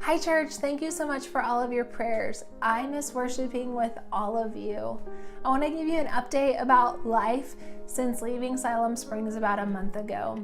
Hi church, thank you so much for all of your prayers. I miss worshiping with all of you. I want to give you an update about life since leaving Siloam Springs about a month ago.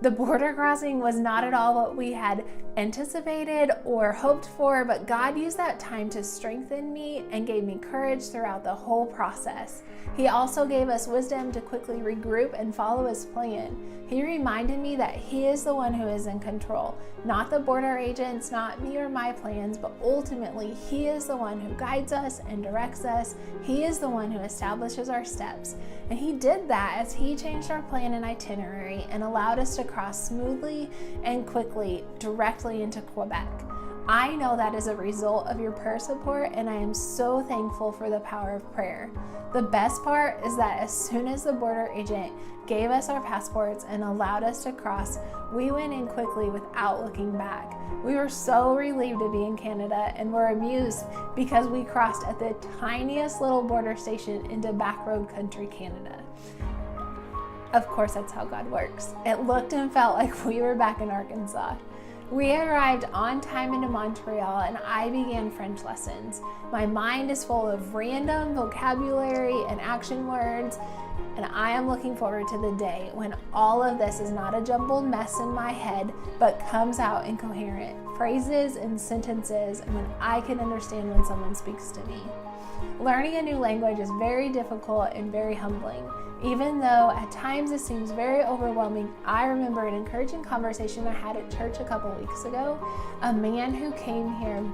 The border crossing was not at all what we had anticipated or hoped for, but God used that time to strengthen me and gave me courage throughout the whole process. He also gave us wisdom to quickly regroup and follow His plan. He reminded me that He is the one who is in control, not the border agents, not me or my plans, but ultimately He is the one who guides us and directs us. He is the one who establishes our steps. And He did that as He changed our plan and itinerary and allowed us to cross smoothly and quickly directly into Quebec. I know that is a result of your prayer support, and I am so thankful for the power of prayer. The best part is that as soon as the border agent gave us our passports and allowed us to cross, we went in quickly without looking back. We were so relieved to be in Canada and were amused because we crossed at the tiniest little border station into backroad country Canada. Of course, that's how God works. It looked and felt like we were back in Arkansas. We arrived on time into Montreal and I began French lessons. My mind is full of random vocabulary and action words, and I am looking forward to the day when all of this is not a jumbled mess in my head, but comes out in coherent phrases and sentences, and when I can understand when someone speaks to me. Learning a new language is very difficult and very humbling. Even though at times it seems very overwhelming, I remember an encouraging conversation I had at church a couple weeks ago. A man who came here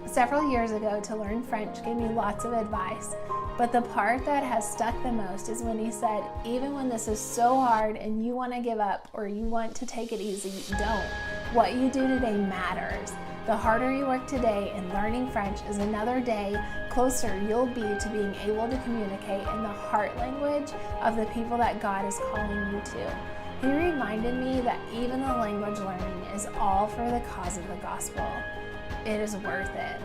several years ago to learn French gave me lots of advice. But the part that has stuck the most is when he said, even when this is so hard and you want to give up or you want to take it easy, don't. What you do today matters. The harder you work today in learning French is another day closer you'll be to being able to communicate in the heart language of the people that God is calling you to. He reminded me that even the language learning is all for the cause of the gospel. It is worth it.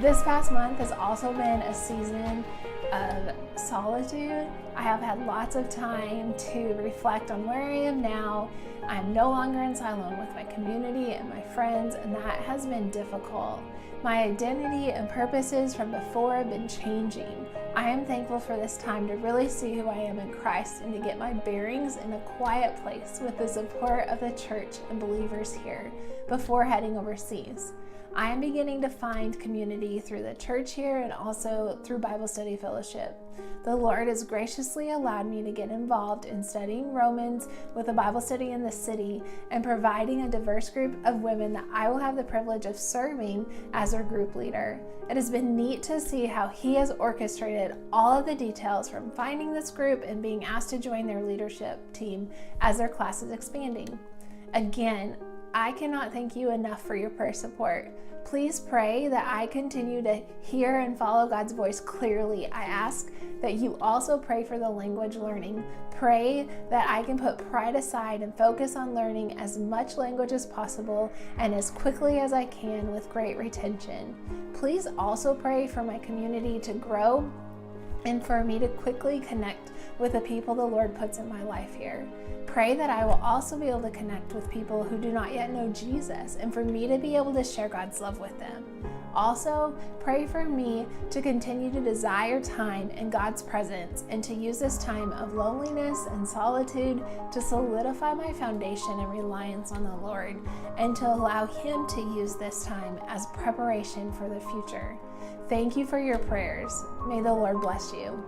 This past month has also been a season of solitude. I have had lots of time to reflect on where I am now. I'm no longer in Siloam with my community and my friends, and that has been difficult. My identity and purposes from before have been changing. I am thankful for this time to really see who I am in Christ and to get my bearings in a quiet place with the support of the church and believers here before heading overseas. I am beginning to find community through the church here and also through Bible study fellowship. The Lord has graciously allowed me to get involved in studying Romans with a Bible study in the city and providing a diverse group of women that I will have the privilege of serving as their group leader. It has been neat to see how He has orchestrated all of the details from finding this group and being asked to join their leadership team as their class is expanding. Again, I cannot thank you enough for your prayer support. Please pray that I continue to hear and follow God's voice clearly. I ask that you also pray for the language learning. Pray that I can put pride aside and focus on learning as much language as possible and as quickly as I can with great retention. Please also pray for my community to grow and for me to quickly connect with the people the Lord puts in my life here. Pray that I will also be able to connect with people who do not yet know Jesus and for me to be able to share God's love with them. Also, pray for me to continue to desire time in God's presence and to use this time of loneliness and solitude to solidify my foundation and reliance on the Lord and to allow Him to use this time as preparation for the future. Thank you for your prayers. May the Lord bless you.